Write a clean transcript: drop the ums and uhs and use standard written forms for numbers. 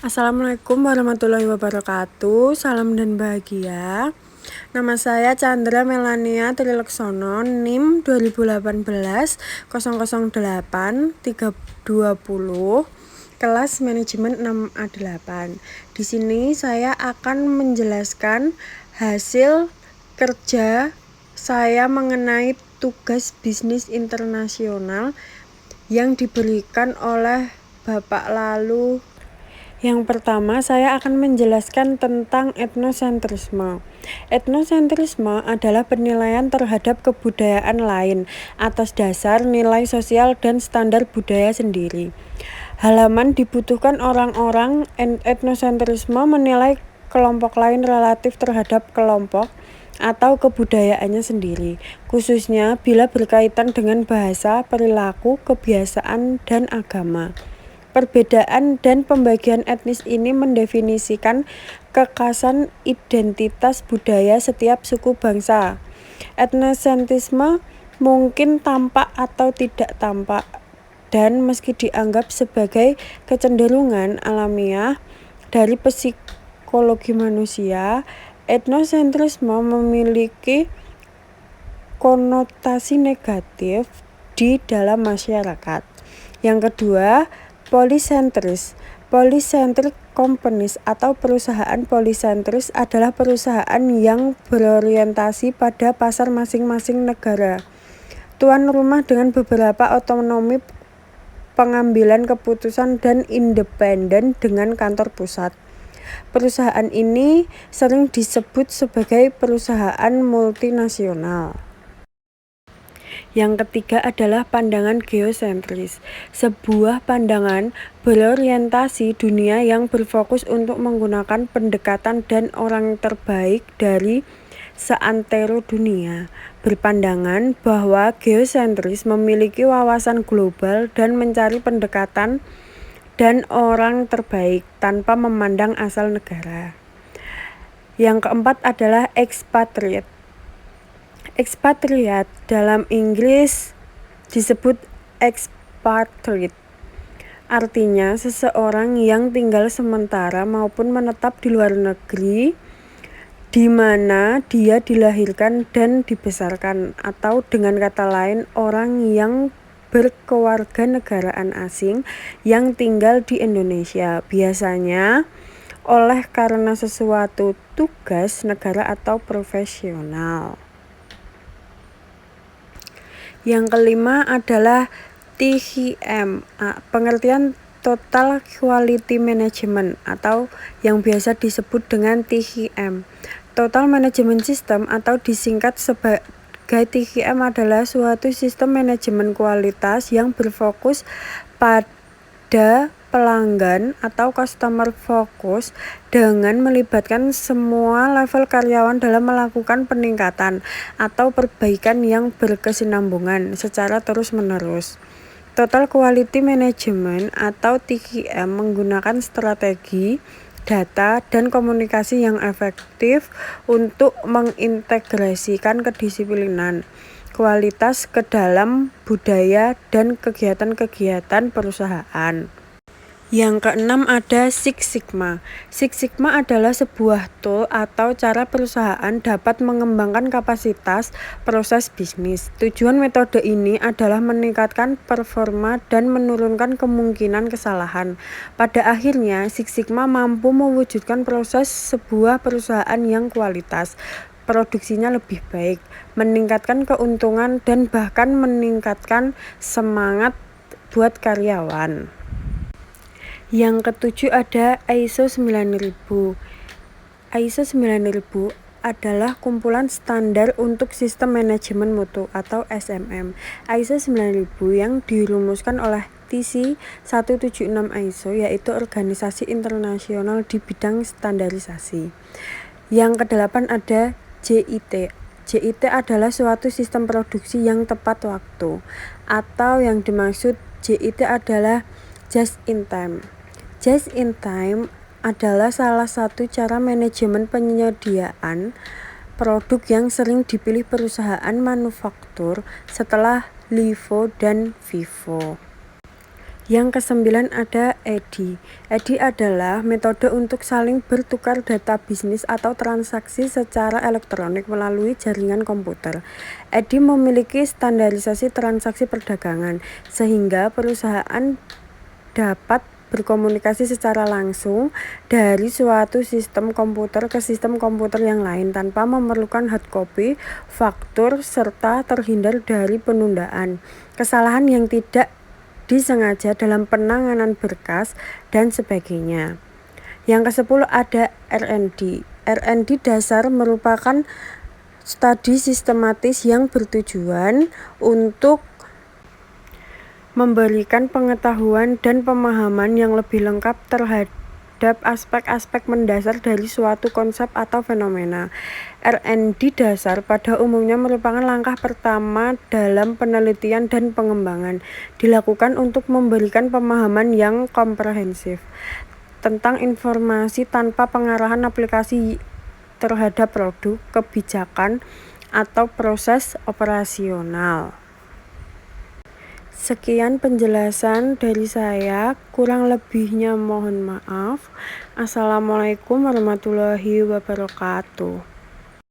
Assalamualaikum warahmatullahi wabarakatuh. Salam dan bahagia. Nama saya Chandra Melania Trileksono, NIM 2018 008 320, kelas manajemen 6A8. Di sini saya akan menjelaskan hasil kerja saya mengenai tugas bisnis internasional yang diberikan oleh Bapak Lalu. Yang pertama, saya akan menjelaskan tentang etnosentrisme. Etnosentrisme adalah penilaian terhadap kebudayaan lain atas dasar nilai sosial dan standar budaya sendiri. Halaman dibutuhkan orang-orang. Etnosentrisme menilai kelompok lain relatif terhadap kelompok atau kebudayaannya sendiri, khususnya bila berkaitan dengan bahasa, perilaku, kebiasaan, dan agama. Perbedaan dan pembagian etnis ini mendefinisikan kekhasan identitas budaya setiap suku bangsa. Etnosentrisme mungkin tampak atau tidak tampak, dan meski dianggap sebagai kecenderungan alamiah dari psikologi manusia, etnosentrisme memiliki konotasi negatif di dalam masyarakat. Yang kedua, polisentris. Polycentric companies atau perusahaan polisentris adalah perusahaan yang berorientasi pada pasar masing-masing negara. Tuan rumah dengan beberapa otonomi pengambilan keputusan dan independen dengan kantor pusat. Perusahaan ini sering disebut sebagai perusahaan multinasional. Yang ketiga adalah pandangan geosentris, sebuah pandangan berorientasi dunia yang berfokus untuk menggunakan pendekatan dan orang terbaik dari seantero dunia. Berpandangan bahwa geosentris memiliki wawasan global dan mencari pendekatan dan orang terbaik tanpa memandang asal negara. Yang keempat adalah expatriate. Expatriate dalam Inggris disebut expatriate. Artinya seseorang yang tinggal sementara maupun menetap di luar negeri di mana dia dilahirkan dan dibesarkan, atau dengan kata lain orang yang berkewarganegaraan asing yang tinggal di Indonesia, biasanya oleh karena sesuatu tugas negara atau profesional. Yang kelima adalah TQM, pengertian Total Quality Management atau yang biasa disebut dengan TQM. Total Management System atau disingkat sebagai TQM adalah suatu sistem manajemen kualitas yang berfokus pada pelanggan atau customer focus dengan melibatkan semua level karyawan dalam melakukan peningkatan atau perbaikan yang berkesinambungan secara terus-menerus. Total Quality Management atau TQM menggunakan strategi, data, dan komunikasi yang efektif untuk mengintegrasikan kedisiplinan kualitas ke dalam budaya dan kegiatan-kegiatan perusahaan. Yang keenam ada Six Sigma. Six Sigma adalah sebuah tool atau cara perusahaan dapat mengembangkan kapasitas proses bisnis. Tujuan metode ini adalah meningkatkan performa dan menurunkan kemungkinan kesalahan. Pada akhirnya, Six Sigma mampu mewujudkan proses sebuah perusahaan yang kualitas produksinya lebih baik, meningkatkan keuntungan, dan bahkan meningkatkan semangat buat karyawan. Yang ketujuh ada ISO 9000. ISO 9000 adalah kumpulan standar untuk sistem manajemen mutu atau SMM. ISO 9000 yang dirumuskan oleh TC 176 ISO yaitu organisasi internasional di bidang standarisasi. Yang kedelapan ada JIT. JIT adalah suatu sistem produksi yang tepat waktu, atau yang dimaksud JIT adalah just in time. Just in time adalah salah satu cara manajemen penyediaan produk yang sering dipilih perusahaan manufaktur setelah LIFO dan FIFO. Yang kesembilan ada EDI. EDI adalah metode untuk saling bertukar data bisnis atau transaksi secara elektronik melalui jaringan komputer. EDI memiliki standarisasi transaksi perdagangan, sehingga perusahaan dapat berkomunikasi secara langsung dari suatu sistem komputer ke sistem komputer yang lain tanpa memerlukan hard copy, faktur, serta terhindar dari penundaan, kesalahan yang tidak disengaja dalam penanganan berkas, dan sebagainya. Yang ke-10 ada R&D. R&D dasar merupakan studi sistematis yang bertujuan untuk memberikan pengetahuan dan pemahaman yang lebih lengkap terhadap aspek-aspek mendasar dari suatu konsep atau fenomena. R&D dasar pada umumnya merupakan langkah pertama dalam penelitian dan pengembangan, dilakukan untuk memberikan pemahaman yang komprehensif tentang informasi tanpa pengarahan aplikasi terhadap produk, kebijakan, atau proses operasional. Sekian penjelasan dari saya, kurang lebihnya mohon maaf. Assalamualaikum warahmatullahi wabarakatuh.